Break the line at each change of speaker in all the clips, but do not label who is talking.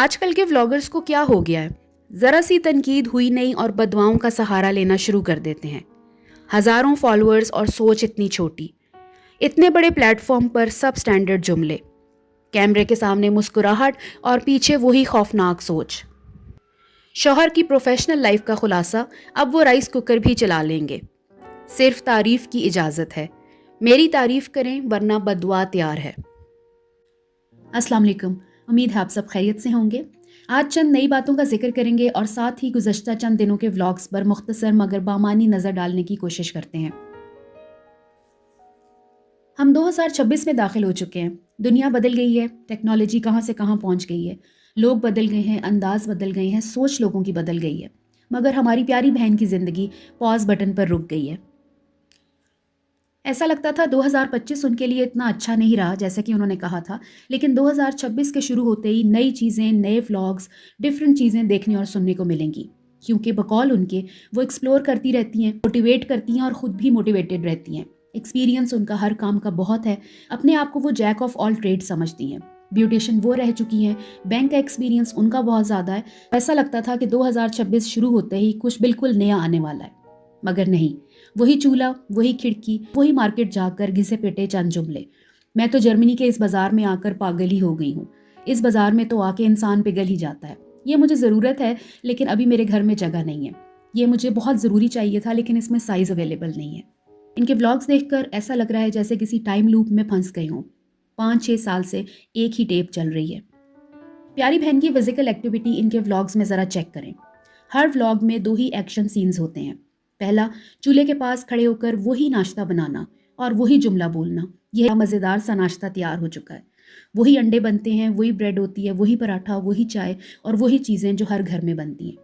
آج کل کے ولاگرز کو کیا ہو گیا ہے؟ ذرا سی تنقید ہوئی نہیں اور بددعاؤں کا سہارا لینا شروع کر دیتے ہیں. ہزاروں فالوورز اور سوچ اتنی چھوٹی. اتنے بڑے پلیٹ فارم پر سب سٹینڈرڈ جملے. کیمرے کے سامنے مسکراہٹ اور پیچھے وہی خوفناک سوچ. شوہر کی پروفیشنل لائف کا خلاصہ اب وہ رائس کوکر بھی چلا لیں گے. صرف تعریف کی اجازت ہے. میری تعریف کریں ورنہ بددعا تیار ہے. السلام علیکم. امید ہے آپ سب خیریت سے ہوں گے. آج چند نئی باتوں کا ذکر کریں گے اور ساتھ ہی گزشتہ چند دنوں کے ولاگز پر مختصر مگر بامعنی نظر ڈالنے کی کوشش کرتے ہیں. ہم 2026 میں داخل ہو چکے ہیں. دنیا بدل گئی ہے. ٹیکنالوجی کہاں سے کہاں پہنچ گئی ہے. لوگ بدل گئے ہیں، انداز بدل گئے ہیں، سوچ لوگوں کی بدل گئی ہے. مگر ہماری پیاری بہن کی زندگی پاز بٹن پر رک گئی ہے. ایسا لگتا تھا 2025 ان کے لیے اتنا اچھا نہیں رہا جیسا کہ انہوں نے کہا تھا، لیکن 2026 کے شروع ہوتے ہی نئی چیزیں، نئے ولاگز، ڈیفرنٹ چیزیں دیکھنے اور سننے کو ملیں گی. کیونکہ بقول ان کے وہ ایکسپلور کرتی رہتی ہیں، موٹیویٹ کرتی ہیں اور خود بھی موٹیویٹڈ رہتی ہیں. ایکسپیرینس ان کا ہر کام کا بہت ہے. اپنے آپ کو وہ جیک آف آل ٹریڈ سمجھتی ہیں. بیوٹیشین وہ رہ چکی ہیں. بینک کا ایکسپیرینس ان کا بہت زیادہ ہے. ایسا لگتا تھا کہ 2026 شروع ہوتے ہی کچھ بالکل نیا آنے والا ہے. مگر نہیں. وہی چولہا، وہی کھڑکی، وہی مارکیٹ جا کر گھسے پیٹے چند جملے. میں تو جرمنی کے اس بازار میں آ کر پاگل ہی ہو گئی ہوں. اس بازار میں تو آ کے انسان پگھل ہی جاتا ہے. یہ مجھے ضرورت ہے لیکن ابھی میرے گھر میں جگہ نہیں ہے. یہ مجھے بہت ضروری چاہیے تھا لیکن اس میں سائز اویلیبل نہیں ہے. ان کے ولاگز دیکھ کر ایسا لگ رہا ہے جیسے کسی ٹائم لوپ میں پھنس گئے ہوں. 5-6 سال سے ایک ہی ٹیپ چل رہی ہے. پیاری بہن کی فزیکل ایکٹیویٹی ان کے ولاگز میں ذرا چیک کریں. ہر ولاگ میں 2 ہی ایکشن سینز ہوتے ہیں. پہلا، چولہے کے پاس کھڑے ہو کر وہی ناشتہ بنانا اور وہی جملہ بولنا. یہ مزیدار سا ناشتہ تیار ہو چکا ہے. وہی انڈے بنتے ہیں، وہی بریڈ ہوتی ہے، وہی پراٹھا، وہی چائے اور وہی چیزیں جو ہر گھر میں بنتی ہیں.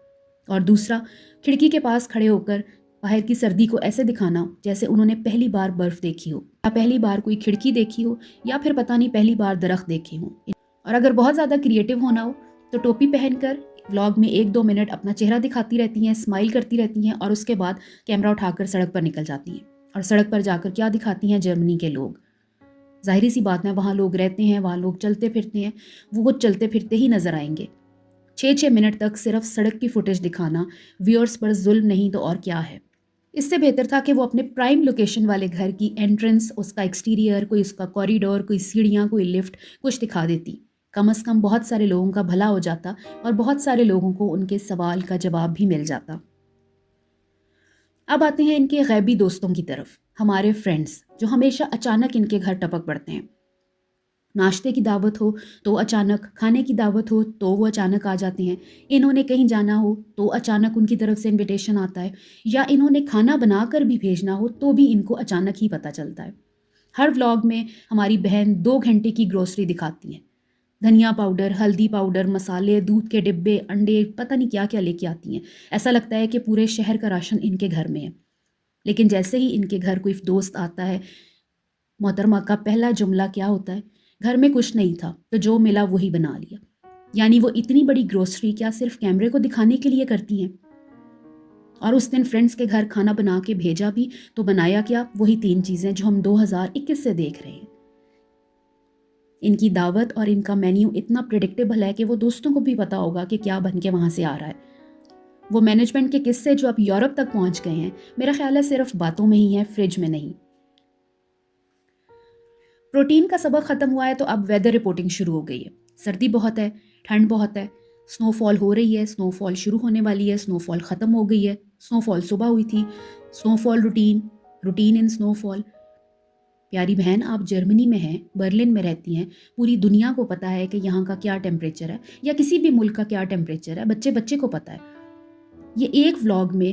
اور دوسرا، کھڑکی کے پاس کھڑے ہو کر باہر کی سردی کو ایسے دکھانا جیسے انہوں نے پہلی بار برف دیکھی ہو، یا پہلی بار کوئی کھڑکی دیکھی ہو، یا پھر پتہ نہیں پہلی بار درخت دیکھے ہوں. اور اگر بہت زیادہ کریٹیو ہونا ہو تو ٹوپی پہن کر ولاگ میں 1-2 منٹ اپنا چہرہ دکھاتی رہتی ہیں، اسمائل کرتی رہتی ہیں اور اس کے بعد کیمرہ اٹھا کر سڑک پر نکل جاتی ہیں. اور سڑک پر جا کر کیا دکھاتی ہیں؟ جرمنی کے لوگ. ظاہری سی بات ہے، وہاں لوگ رہتے ہیں، وہاں لوگ چلتے پھرتے ہیں، وہ خود چلتے پھرتے ہی نظر آئیں گے. 6-6 منٹ تک صرف سڑک کی فوٹیج دکھانا ویورز پر ظلم نہیں تو اور کیا ہے. اس سے بہتر تھا کہ وہ اپنے پرائم لوکیشن والے گھر کی انٹرنس، اس کا ایکسٹیریئر، کوئی اس کا کوریڈور، کوئی سیڑھیاں، کوئی لفٹ، کچھ دکھا دیتی. کم از کم بہت سارے لوگوں کا بھلا ہو جاتا اور بہت سارے لوگوں کو ان کے سوال کا جواب بھی مل جاتا. اب آتے ہیں ان کے غیبی دوستوں کی طرف. ہمارے فرینڈز جو ہمیشہ اچانک ان کے گھر ٹپک پڑتے ہیں. ناشتے کی دعوت ہو تو اچانک، کھانے کی دعوت ہو تو وہ اچانک آ جاتے ہیں. انہوں نے کہیں جانا ہو تو اچانک ان کی طرف سے انویٹیشن آتا ہے، یا انہوں نے کھانا بنا کر بھی بھیجنا ہو تو بھی ان کو اچانک ہی پتہ چلتا ہے. ہر ولاگ میں ہماری بہن 2 گھنٹے کی گروسری دکھاتی ہیں. دھنیا پاؤڈر، ہلدی پاؤڈر، مسالے، دودھ کے ڈبے، انڈے، پتہ نہیں کیا کیا لے کے آتی ہیں. ایسا لگتا ہے کہ پورے شہر کا راشن ان کے گھر میں ہے. لیکن جیسے ہی ان کے گھر کوئی دوست آتا ہے، محترمہ کا پہلا جملہ کیا ہوتا ہے؟ گھر میں کچھ نہیں تھا تو جو ملا وہی بنا لیا. یعنی وہ اتنی بڑی گروسری کیا صرف کیمرے کو دکھانے کے لیے کرتی ہیں؟ اور اس دن فرینڈز کے گھر کھانا بنا کے بھیجا بھی تو بنایا کیا؟ وہی 3 چیزیں جو ہم 2021 سے دیکھ رہے ہیں. ان کی دعوت اور ان کا مینیو اتنا پریڈکٹیبل ہے کہ وہ دوستوں کو بھی پتا ہوگا کہ کیا بن کے وہاں سے آ رہا ہے. وہ مینجمنٹ کے قصے جو اب یورپ تک پہنچ گئے ہیں، میرا خیال ہے صرف باتوں میں ہی ہیں، فریج میں نہیں. پروٹین کا سبق ختم ہوا ہے تو اب ویدر رپورٹنگ شروع ہو گئی ہے. سردی بہت ہے، ٹھنڈ بہت ہے، سنو فال ہو رہی ہے، سنو فال شروع ہونے والی ہے، سنو فال ختم ہو گئی ہے، سنو فال صبح ہوئی تھی. سنو فال روٹین ان سنو فال. پیاری بہن، آپ جرمنی میں ہیں، برلن میں رہتی ہیں، پوری دنیا کو پتہ ہے کہ یہاں کا کیا ٹیمپریچر ہے، یا کسی بھی ملک کا کیا ٹیمپریچر ہے. بچے کو پتہ ہے. یہ ایک ولاگ میں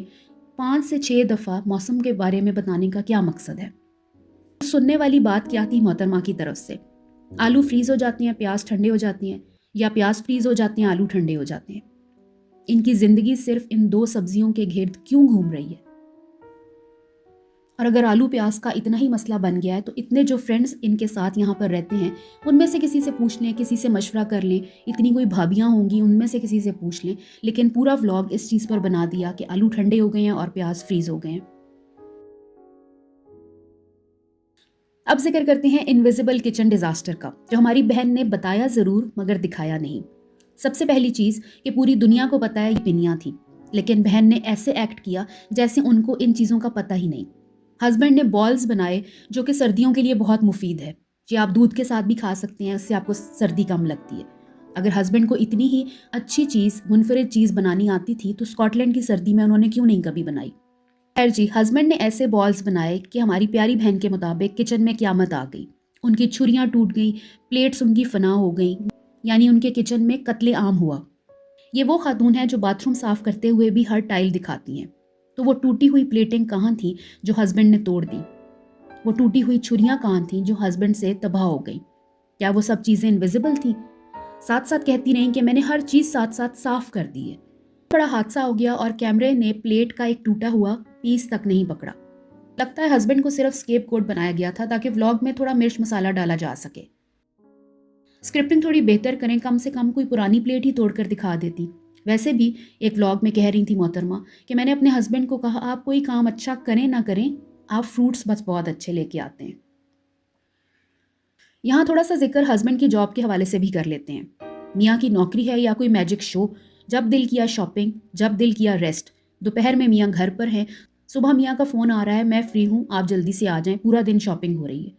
5 سے 6 دفعہ موسم کے بارے میں بتانے کا کیا مقصد ہے؟ سننے والی بات کیا تھی محترمہ کی طرف سے؟ آلو فریز ہو جاتے ہیں، پیاز ٹھنڈے ہو جاتی ہیں، یا پیاز فریز ہو جاتے ہیں، آلو ٹھنڈے ہو جاتے ہیں. ان کی زندگی صرف ان 2 سبزیوں کے گھرد کیوں گھوم رہی ہے؟ اور اگر آلو پیاز کا اتنا ہی مسئلہ بن گیا ہے تو اتنے جو فرینڈز ان کے ساتھ یہاں پر رہتے ہیں ان میں سے کسی سے پوچھ لیں، کسی سے مشورہ کر لیں. اتنی کوئی بھابیاں ہوں گی، ان میں سے کسی سے پوچھ لیں. لیکن پورا ولاگ اس چیز پر بنا دیا کہ آلو ٹھنڈے ہو گئے ہیں اور پیاز فریز ہو گئے ہیں. اب ذکر کرتے ہیں انویزیبل کچن ڈیزاسٹر کا، جو ہماری بہن نے بتایا ضرور مگر دکھایا نہیں. سب سے پہلی چیز کہ پوری دنیا کو پتہ ہے یہ پنیاں تھی، لیکن بہن نے ایسے ایکٹ کیا جیسے ان کو ان چیزوں کا پتہ ہی نہیں۔ ہسبینڈ نے بالز بنائے جو کہ سردیوں کے لیے بہت مفید ہے، جی آپ دودھ کے ساتھ بھی کھا سکتے ہیں، اس سے آپ کو سردی کم لگتی ہے۔ اگر ہسبینڈ کو اتنی ہی اچھی چیز، منفرد چیز بنانی آتی تھی تو اسکاٹ لینڈ کی سردی میں انہوں نے کیوں نہیں کبھی بنائی؟ خیر جی، ہسبینڈ نے ایسے بالز بنائے کہ ہماری پیاری بہن کے مطابق کچن میں قیامت آ گئی، ان کی چھریاں ٹوٹ گئیں، پلیٹس ان کی فنا ہو گئیں، یعنی ان کے کچن میں قتل عام ہوا۔ یہ وہ خاتون ہے جو باتھ روم صاف کرتے ہوئے بھی ہر ٹائل دکھاتی ہیں، تو وہ ٹوٹی ہوئی پلیٹیں کہاں تھیں جو ہسبینڈ نے توڑ دیں؟ وہ ٹوٹی ہوئی چھریاں کہاں تھیں جو ہسبینڈ سے تباہ ہو گئیں؟ کیا وہ سب چیزیں انویزیبل تھیں؟ ساتھ ساتھ کہتی رہیں کہ میں نے ہر چیز ساتھ ساتھ صاف کر دی ہے۔ بڑا حادثہ ہو گیا اور کیمرے نے پلیٹ کا ایک ٹوٹا ہوا پیس تک نہیں پکڑا۔ لگتا ہے ہسبینڈ کو صرف اسکیپ کوڈ بنایا گیا تھا تاکہ ولاگ میں تھوڑا مرچ مسالہ ڈالا جا سکے۔ اسکرپٹنگ تھوڑی بہتر کریں، کم سے کم کوئی پرانی پلیٹ ہی توڑ کر دکھا دیتی۔ ویسے بھی ایک ولاگ میں کہہ رہی تھی محترمہ کہ میں نے اپنے ہسبینڈ کو کہا آپ کوئی کام اچھا کریں نہ کریں، آپ فروٹس بس بہت اچھے لے کے آتے ہیں۔ یہاں تھوڑا سا ذکر ہسبینڈ کی جاب کے حوالے سے بھی کر لیتے ہیں۔ میاں کی نوکری ہے یا کوئی میجک شو، جب دل کیا شاپنگ، جب دل کیا ریسٹ۔ دوپہر میں میاں گھر پر ہیں، صبح میاں کا فون آ رہا ہے میں فری ہوں آپ جلدی سے آ جائیں، پورا دن شاپنگ ہو رہی ہے۔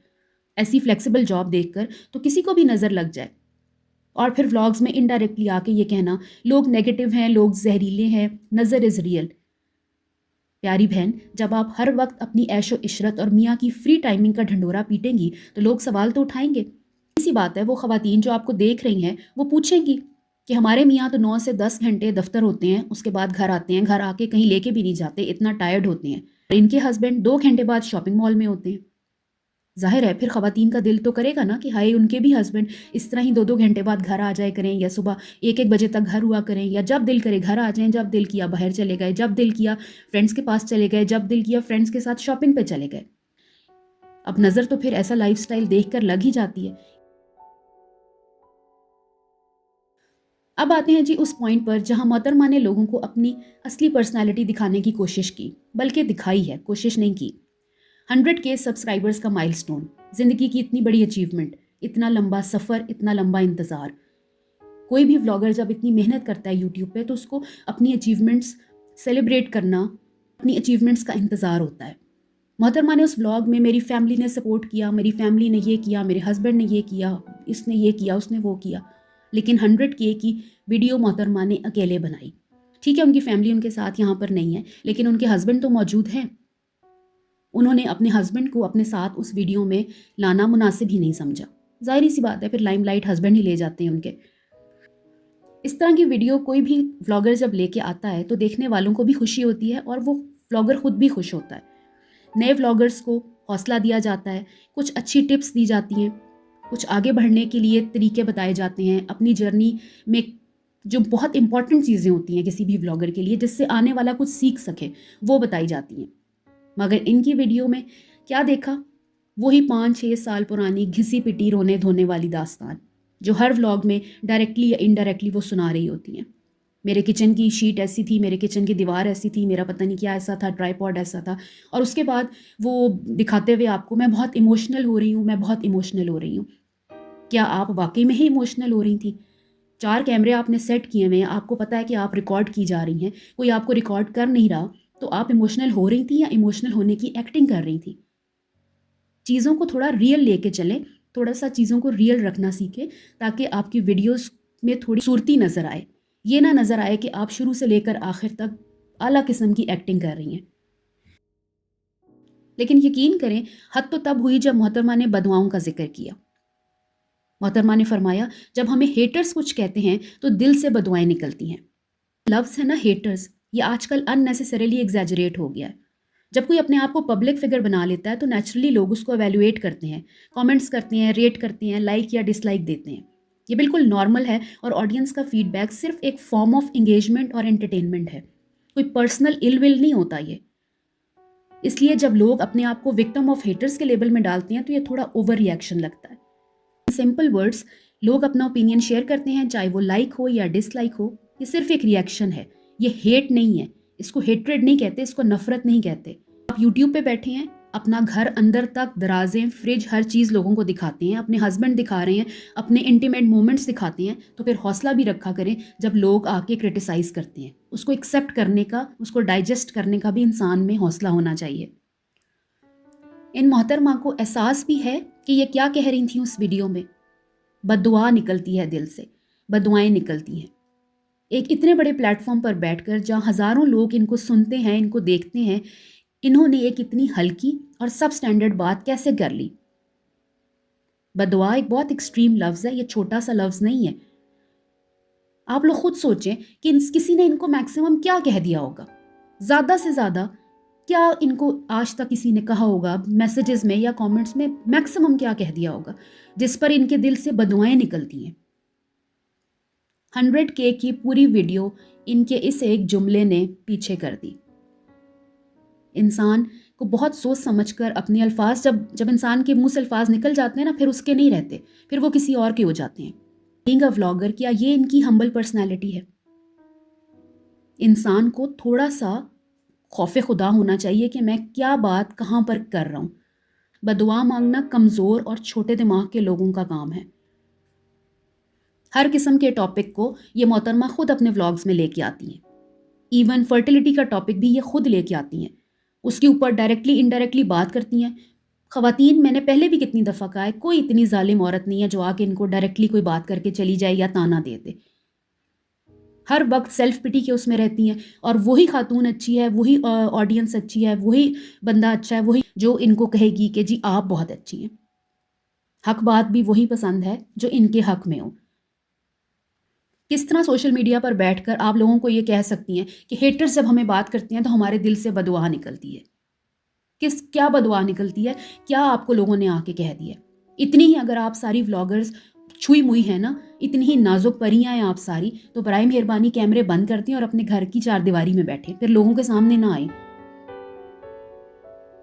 ایسی فلیکسیبل جاب دیکھ کر تو کسی کو بھی نظر لگ جائے، اور پھر ولاگز میں انڈائریکٹلی آ کے یہ کہنا لوگ نیگیٹو ہیں، لوگ زہریلے ہیں، نظر از ریئل۔ پیاری بہن، جب آپ ہر وقت اپنی عیش و عشرت اور میاں کی فری ٹائمنگ کا ڈھنڈورا پیٹیں گی تو لوگ سوال تو اٹھائیں گے۔ اسی بات ہے، وہ خواتین جو آپ کو دیکھ رہی ہیں وہ پوچھیں گی کہ ہمارے میاں تو 9 سے 10 گھنٹے دفتر ہوتے ہیں، اس کے بعد گھر آتے ہیں، گھر آ کے کہیں لے کے بھی نہیں جاتے، اتنا ٹائرڈ ہوتے ہیں، اور ان کے ہسبینڈ 2 گھنٹے بعد شاپنگ مال میں ہوتے ہیں۔ ظاہر ہے پھر خواتین کا دل تو کرے گا نا کہ ہائے ان کے بھی ہسبینڈ اس طرح ہی 2 گھنٹے بعد گھر آ جائے کریں، یا صبح 1 بجے تک گھر ہوا کریں، یا جب دل کرے گھر آ جائیں، جب دل کیا باہر چلے گئے، جب دل کیا فرینڈس کے پاس چلے گئے، جب دل کیا فرینڈس کے ساتھ شاپنگ پہ چلے گئے۔ اب نظر تو پھر ایسا لائف سٹائل دیکھ کر لگ ہی جاتی ہے۔ اب آتے ہیں جی اس پوائنٹ پر جہاں محترمہ نے لوگوں کو اپنی اصلی پرسنالٹی دکھانے کی کوشش کی، بلکہ دکھائی ہے، کوشش نہیں کی۔ 100K سبسکرائبرز کا مائل سٹون، زندگی کی اتنی بڑی اچیومنٹ، اتنا لمبا سفر، اتنا لمبا انتظار۔ کوئی بھی ولاگر جب اتنی محنت کرتا ہے یوٹیوب پہ تو اس کو اپنی اچیومنٹس سیلیبریٹ کرنا، اپنی اچیومنٹس کا انتظار ہوتا ہے۔ محترمہ نے اس ولاگ میں میری فیملی نے سپورٹ کیا، میری فیملی نے یہ کیا، میرے ہسبینڈ نے یہ کیا، اس نے یہ کیا، اس نے وہ کیا، لیکن 100K کی ویڈیو محترمہ نے اکیلے بنائی۔ ٹھیک ہے ان کی فیملی ان کے ساتھ یہاں پر نہیں ہے، لیکن ان کے ہسبینڈ تو موجود ہیں۔ انہوں نے اپنے ہسبینڈ کو اپنے ساتھ اس ویڈیو میں لانا مناسب ہی نہیں سمجھا۔ ظاہری سی بات ہے پھر لائم لائٹ ہسبینڈ ہی لے جاتے ہیں ان کے۔ اس طرح کی ویڈیو کوئی بھی ولاگر جب لے کے آتا ہے تو دیکھنے والوں کو بھی خوشی ہوتی ہے اور وہ ولاگر خود بھی خوش ہوتا ہے۔ نئے ولاگرز کو حوصلہ دیا جاتا ہے، کچھ اچھی ٹپس دی جاتی ہیں، کچھ آگے بڑھنے کے لیے طریقے بتائے جاتے ہیں، اپنی جرنی میں جو بہت امپورٹنٹ چیزیں ہوتی ہیں کسی بھی ولاگر کے لیے جس سے آنے والا کچھ سیکھ سکے وہ بتائی جاتی ہیں۔ مگر ان کی ویڈیو میں کیا دیکھا؟ وہی 5-6 سال پرانی گھسی پٹی رونے دھونے والی داستان جو ہر ولاگ میں ڈائریکٹلی یا انڈائریکٹلی وہ سنا رہی ہوتی ہیں۔ میرے کچن کی شیٹ ایسی تھی، میرے کچن کی دیوار ایسی تھی، میرا پتہ نہیں کیا ایسا تھا، ٹرائی پوڈ ایسا تھا، اور اس کے بعد وہ دکھاتے ہوئے آپ کو میں بہت ایموشنل ہو رہی ہوں، میں بہت ایموشنل ہو رہی ہوں۔ کیا آپ واقعی میں ہی ایموشنل ہو رہی تھیں؟ 4 کیمرے آپ نے سیٹ کیے ہوئے ہیں، آپ کو پتہ ہے کہ آپ ریکارڈ کی جا رہی ہیں، کوئی آپ کو ریکارڈ کر نہیں رہا، تو آپ ایموشنل ہو رہی تھیں یا ایموشنل ہونے کی ایکٹنگ کر رہی تھیں؟ چیزوں کو تھوڑا ریئل لے کے چلیں، تھوڑا سا چیزوں کو ریئل رکھنا سیکھیں تاکہ آپ کی ویڈیوز میں تھوڑی صورتی نظر آئے، یہ نہ نظر آئے کہ آپ شروع سے لے کر آخر تک اعلیٰ قسم کی ایکٹنگ کر رہی ہیں۔ لیکن یقین کریں حد تو تب ہوئی جب محترمہ نے بددعاؤں کا ذکر کیا۔ محترمہ نے فرمایا جب ہمیں ہیٹرز کچھ کہتے ہیں تو دل سے بددعائیں نکلتی ہیں۔ لفظ ہے نا ہیٹرز، یہ آج کل ان نیسیسریلی ایگزیجریٹ ہو گیا ہے۔ جب کوئی اپنے آپ کو پبلک فگر بنا لیتا ہے تو نیچرلی لوگ اس کو ایویلویٹ کرتے ہیں، کامنٹس کرتے ہیں، ریٹ کرتے ہیں، لائک یا ڈس لائک دیتے ہیں۔ یہ بالکل نارمل ہے اور آڈینس کا فیڈ بیک صرف ایک فارم آف انگیجمنٹ اور انٹرٹینمنٹ ہے، کوئی پرسنل ال ول نہیں ہوتا یہ۔ اس لیے جب لوگ اپنے آپ کو وکٹم آف ہیٹرز کے لیبل میں ڈالتے ہیں تو یہ تھوڑا اوور ریئیکشن لگتا ہے۔ سمپل ورڈز، لوگ اپنا اوپینین شیئر کرتے ہیں چاہے وہ لائک ہو یا ڈس لائک ہو، یہ صرف ایک ریئیکشن ہے، یہ ہیٹ نہیں ہے، اس کو ہیٹریڈ نہیں کہتے، اس کو نفرت نہیں کہتے۔ آپ یوٹیوب پہ بیٹھے ہیں، اپنا گھر اندر تک، درازیں، فریج، ہر چیز لوگوں کو دکھاتے ہیں، اپنے ہسبینڈ دکھا رہے ہیں، اپنے انٹیمیٹ مومنٹس دکھاتے ہیں، تو پھر حوصلہ بھی رکھا کریں جب لوگ آ کے کرٹیسائز کرتے ہیں. اس کو ایکسیپٹ کرنے کا، اس کو ڈائجسٹ کرنے کا بھی انسان میں حوصلہ ہونا چاہیے. ان محترمہ کو احساس بھی ہے کہ یہ کیا کہہ رہی تھیں اس ویڈیو میں. بد دعا نکلتی ہے دل سے، بد دعائیں نکلتی ہیں. ایک اتنے بڑے پلیٹ فارم پر بیٹھ کر جہاں ہزاروں لوگ ان کو سنتے ہیں، ان کو دیکھتے ہیں، انہوں نے ایک اتنی ہلکی اور سب سٹینڈرڈ بات کیسے کر لی. بد دعا ایک بہت ایکسٹریم لفظ ہے، یہ چھوٹا سا لفظ نہیں ہے. آپ لوگ خود سوچیں کہ کسی نے ان کو میکسیمم کیا کہہ دیا ہوگا. زیادہ سے زیادہ کیا ان کو آج تک کسی نے کہا ہوگا میسیجز میں یا کامنٹس میں، میکسیمم کیا کہہ دیا ہوگا جس پر ان کے دل سے بدوائیں نکلتی ہیں. 100K کی پوری ویڈیو ان کے اس ایک جملے نے پیچھے کر دی. انسان کو بہت سوچ سمجھ کر اپنے الفاظ، جب انسان کے منہ سے الفاظ نکل جاتے ہیں نا، پھر اس کے نہیں رہتے، پھر وہ کسی اور کے ہو جاتے ہیں. بینگ اے ولاگر، کیا یہ ان کی ہمبل پرسنالٹی ہے؟ انسان کو تھوڑا سا خوف خدا ہونا چاہیے کہ میں کیا بات کہاں پر کر رہا ہوں. بدعا مانگنا کمزور اور چھوٹے دماغ کے لوگوں کا کام ہے. ہر قسم کے ٹاپک کو یہ محترمہ خود اپنے ولاگز میں لے کے آتی ہیں. ایون فرٹیلیٹی کا ٹاپک بھی یہ خود لے کے آتی ہیں، اس کے اوپر ڈائریکٹلی انڈائریکٹلی بات کرتی ہیں. خواتین، میں نے پہلے بھی کتنی دفعہ کہا ہے، کوئی اتنی ظالم عورت نہیں ہے جو آ کے ان کو ڈائریکٹلی کوئی بات کر کے چلی جائے یا تانا دے دے. ہر وقت سیلف پٹی کے اس میں رہتی ہیں، اور وہی خاتون اچھی ہے، وہی آڈینس اچھی ہے، وہی بندہ اچھا ہے، وہی جو ان کو کہے گی کہ جی آپ بہت اچھی ہیں. حق بات بھی وہی پسند ہے جو ان کے حق میں ہو. کس طرح سوشل میڈیا پر بیٹھ کر آپ لوگوں کو یہ کہہ سکتی ہیں کہ ہیٹرز جب ہمیں بات کرتے ہیں تو ہمارے دل سے بددعا نکلتی ہے. کیا بددعا نکلتی ہے؟ کیا آپ کو لوگوں نے آ کے کہہ دیا؟ اتنی ہی اگر آپ ساری ولاگرز چھوئی موئی ہیں نا، اتنی ہی نازک پریاں ہیں آپ ساری، تو برائے مہربانی کیمرے بند کرتے ہیں اور اپنے گھر کی چار دیواری میں بیٹھیں، پھر لوگوں کے سامنے نہ آئیں.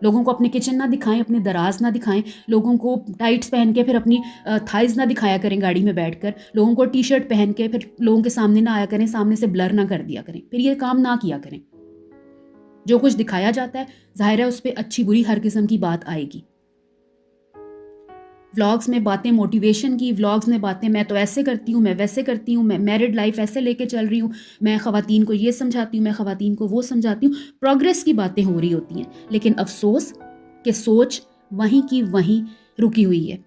لوگوں کو اپنے کچن نہ دکھائیں، اپنے دراز نہ دکھائیں، لوگوں کو ٹائٹس پہن کے پھر اپنی تھائز نہ دکھایا کریں گاڑی میں بیٹھ کر، لوگوں کو ٹی شرٹ پہن کے پھر لوگوں کے سامنے نہ آیا کریں، سامنے سے بلر نہ کر دیا کریں. پھر یہ کام نہ کیا کریں. جو کچھ دکھایا جاتا ہے ظاہر ہے اس پہ اچھی بری ہر قسم کی بات آئے گی. ولاگز میں باتیں موٹیویشن کی، ولاگز میں باتیں میں تو ایسے کرتی ہوں، میں ویسے کرتی ہوں، میں میرڈ لائف ایسے لے کے چل رہی ہوں، میں خواتین کو یہ سمجھاتی ہوں، میں خواتین کو وہ سمجھاتی ہوں. پروگریس کی باتیں ہو رہی ہوتی ہیں، لیکن افسوس کہ سوچ وہیں کی وہیں رکی ہوئی ہے.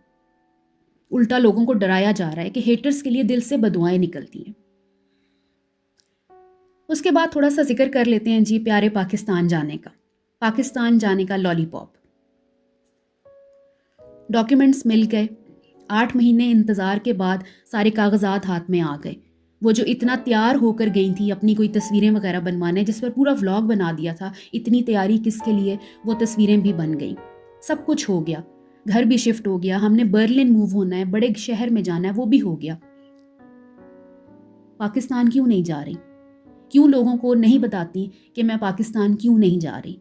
الٹا لوگوں کو ڈرایا جا رہا ہے کہ ہیٹرز کے لیے دل سے بددعائیں نکلتی ہیں. اس کے بعد تھوڑا سا ذکر کر لیتے ہیں جی پیارے پاکستان جانے کا. پاکستان جانے کا لالی پاپ. ڈاکیومنٹس مل گئے، 8 مہینے انتظار کے بعد سارے کاغذات ہاتھ میں آ گئے. وہ جو اتنا تیار ہو کر گئی تھی اپنی کوئی تصویریں وغیرہ بنوانے، جس پر پورا ولاگ بنا دیا تھا، اتنی تیاری کس کے لیے، وہ تصویریں بھی بن گئیں. سب کچھ ہو گیا. گھر بھی شفٹ ہو گیا، ہم نے برلن موو ہونا ہے، بڑے شہر میں جانا ہے، وہ بھی ہو گیا. پاکستان کیوں نہیں جا رہی؟ کیوں لوگوں کو نہیں بتاتی کہ میں پاکستان کیوں نہیں جا رہی؟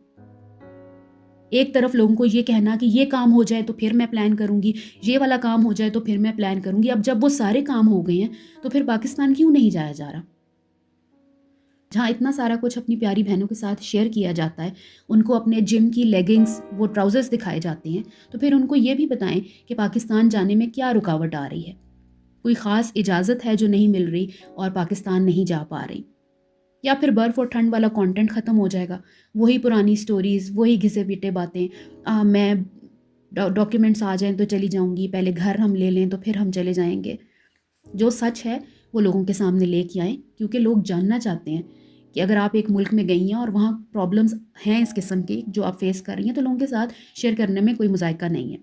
ایک طرف لوگوں کو یہ کہنا کہ یہ کام ہو جائے تو پھر میں پلان کروں گی، یہ والا کام ہو جائے تو پھر میں پلان کروں گی. اب جب وہ سارے کام ہو گئے ہیں تو پھر پاکستان کیوں نہیں جایا جا رہا؟ جہاں اتنا سارا کچھ اپنی پیاری بہنوں کے ساتھ شیئر کیا جاتا ہے، ان کو اپنے جم کی لیگنگز، وہ ٹراؤزرز دکھائے جاتے ہیں، تو پھر ان کو یہ بھی بتائیں کہ پاکستان جانے میں کیا رکاوٹ آ رہی ہے. کوئی خاص اجازت ہے جو نہیں مل رہی اور پاکستان نہیں جا پا رہی، یا پھر برف اور ٹھنڈ والا کانٹینٹ ختم ہو جائے گا، وہی پرانی سٹوریز، وہی گھسے پیٹے باتیں. میں ڈاکیومنٹس آ جائیں تو چلی جاؤں گی، پہلے گھر ہم لے لیں تو پھر ہم چلے جائیں گے. جو سچ ہے وہ لوگوں کے سامنے لے کے آئیں، کیونکہ لوگ جاننا چاہتے ہیں کہ اگر آپ ایک ملک میں گئی ہیں اور وہاں پرابلمز ہیں اس قسم کی جو آپ فیس کر رہی ہیں، تو لوگوں کے ساتھ شیئر کرنے میں کوئی مذائقہ نہیں ہے.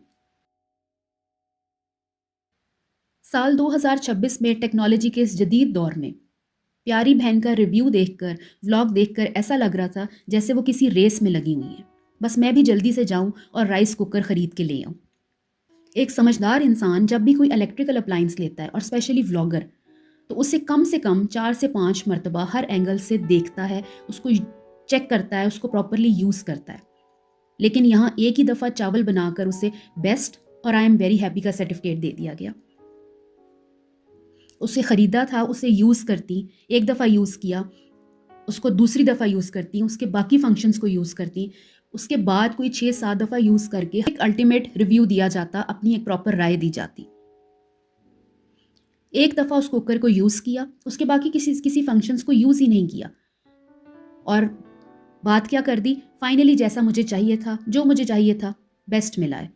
سال 2026 میں ٹیکنالوجی کے اس جدید دور میں پیاری بہن کا ریویو دیکھ کر، ولاگ دیکھ کر ایسا لگ رہا تھا جیسے وہ کسی ریس میں لگی ہوئی ہیں. بس میں بھی جلدی سے جاؤں اور رائس کوکر خرید کے لے آؤں. ایک سمجھدار انسان جب بھی کوئی الیکٹریکل اپلائنس لیتا ہے، اور اسپیشلی ولاگر، تو اسے کم سے کم 4 سے 5 مرتبہ ہر اینگل سے دیکھتا ہے، اس کو چیک کرتا ہے، اس کو پراپرلی یوز کرتا ہے. لیکن یہاں ایک ہی دفعہ چاول بنا کر اسے بیسٹ اور آئی ایم ویری ہیپی کا سرٹیفکیٹ دے دیا گیا. اسے خریدا تھا، اسے یوز کرتی، ایک دفعہ یوز کیا، اس کو دوسری دفعہ یوز کرتی، اس کے باقی فنکشنز کو یوز کرتی، اس کے بعد کوئی 6-7 دفعہ یوز کر کے ایک الٹیمیٹ ریویو دیا جاتا، اپنی ایک پراپر رائے دی جاتی۔ ایک دفعہ اس کوکر کو یوز کیا، اس کے باقی کسی فنکشنز کو یوز ہی نہیں کیا، اور بات کیا کر دی، فائنلی جیسا مجھے چاہیے تھا، جو مجھے چاہیے تھا، بیسٹ ملا ہے۔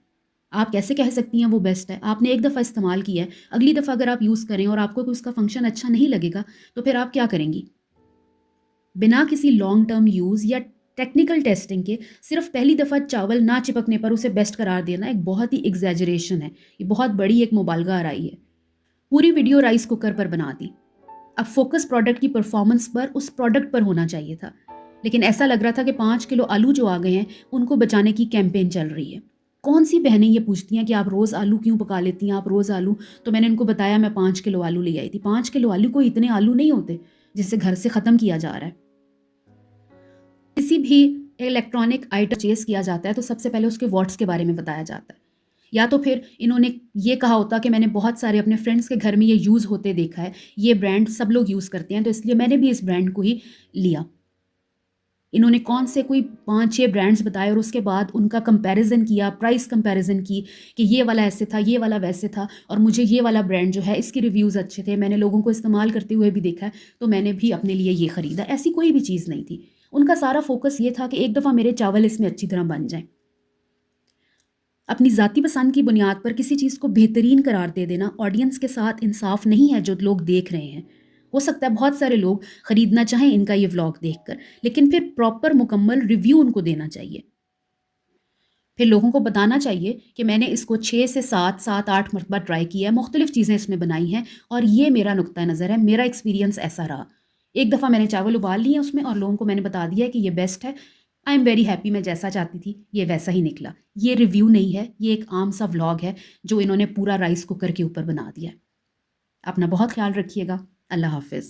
آپ کیسے کہہ سکتی ہیں وہ بیسٹ ہے؟ آپ نے ایک دفعہ استعمال کیا ہے، اگلی دفعہ اگر آپ یوز کریں اور آپ کو اس کا فنکشن اچھا نہیں لگے گا تو پھر آپ کیا کریں گی؟ بنا کسی لانگ ٹرم یوز یا ٹیکنیکل ٹیسٹنگ کے صرف پہلی دفعہ چاول نہ چپکنے پر اسے بیسٹ قرار دینا ایک بہت ہی ایگزیجریشن ہے، یہ بہت بڑی ایک مبالغہ آرائی ہے۔ پوری ویڈیو رائس کوکر پر بنا دی، اب فوکس پروڈکٹ کی پرفارمنس پر، اس پروڈکٹ پر ہونا چاہیے تھا، لیکن ایسا لگ رہا تھا کہ 5 کلو آلو جو آ گئے ہیں ان کو بچانے کی کیمپین چل رہی ہے۔ کون سی بہنیں یہ پوچھتی ہیں کہ آپ روز آلو کیوں پکا لیتی ہیں، آپ روز آلو؟ تو میں نے ان کو بتایا میں 5 کلو آلو لے آئی تھی۔ 5 کلو آلو کوئی اتنے آلو نہیں ہوتے جس سے گھر سے ختم کیا جا رہا ہے۔ کسی بھی الیکٹرانک آئٹم پرچیز کیا جاتا ہے تو سب سے پہلے اس کے واٹس کے بارے میں بتایا جاتا ہے، یا تو پھر انہوں نے یہ کہا ہوتا کہ میں نے بہت سارے اپنے فرینڈس کے گھر میں یہ یوز ہوتے دیکھا ہے، یہ برانڈ سب لوگ یوز کرتے ہیں تو اس لیے میں نے بھی اس برانڈ کو ہی لیا۔ انہوں نے کون سے کوئی 5-6 برانڈز بتائے اور اس کے بعد ان کا کمپیریزن کیا، پرائس کمپیریزن کی کہ یہ والا ایسے تھا، یہ والا ویسے تھا، اور مجھے یہ والا برانڈ جو ہے اس کے ریویوز اچھے تھے، میں نے لوگوں کو استعمال کرتے ہوئے بھی دیکھا ہے تو میں نے بھی اپنے لیے یہ خریدا۔ ایسی کوئی بھی چیز نہیں تھی، ان کا سارا فوکس یہ تھا کہ ایک دفعہ میرے چاول اس میں اچھی طرح بن جائیں۔ اپنی ذاتی پسند کی بنیاد پر کسی چیز کو بہترین قرار دے دینا آڈینس کے ساتھ انصاف نہیں ہے جو لوگ دیکھ رہے ہیں۔ ہو سکتا ہے بہت سارے لوگ خریدنا چاہیں ان کا یہ ولاگ دیکھ کر، لیکن پھر پراپر مکمل ریویو ان کو دینا چاہیے، پھر لوگوں کو بتانا چاہیے کہ میں نے اس کو 6 سے 7-8 مرتبہ ٹرائی کیا ہے، مختلف چیزیں اس میں بنائی ہیں اور یہ میرا نقطہ نظر ہے، میرا ایکسپیرینس ایسا رہا۔ ایک دفعہ میں نے چاول ابال لیے اس میں اور لوگوں کو میں نے بتا دیا کہ یہ بیسٹ ہے، آئی ایم ویری ہیپی، میں جیسا چاہتی تھی یہ ویسا ہی نکلا۔ یہ ریویو نہیں ہے، یہ ایک عام سا ولاگ ہے جو انہوں نے پورا رائس کوکر کے اوپر بنا دیا ہے۔ اپنا بہت خیال رکھیے گا، اللہ حافظ۔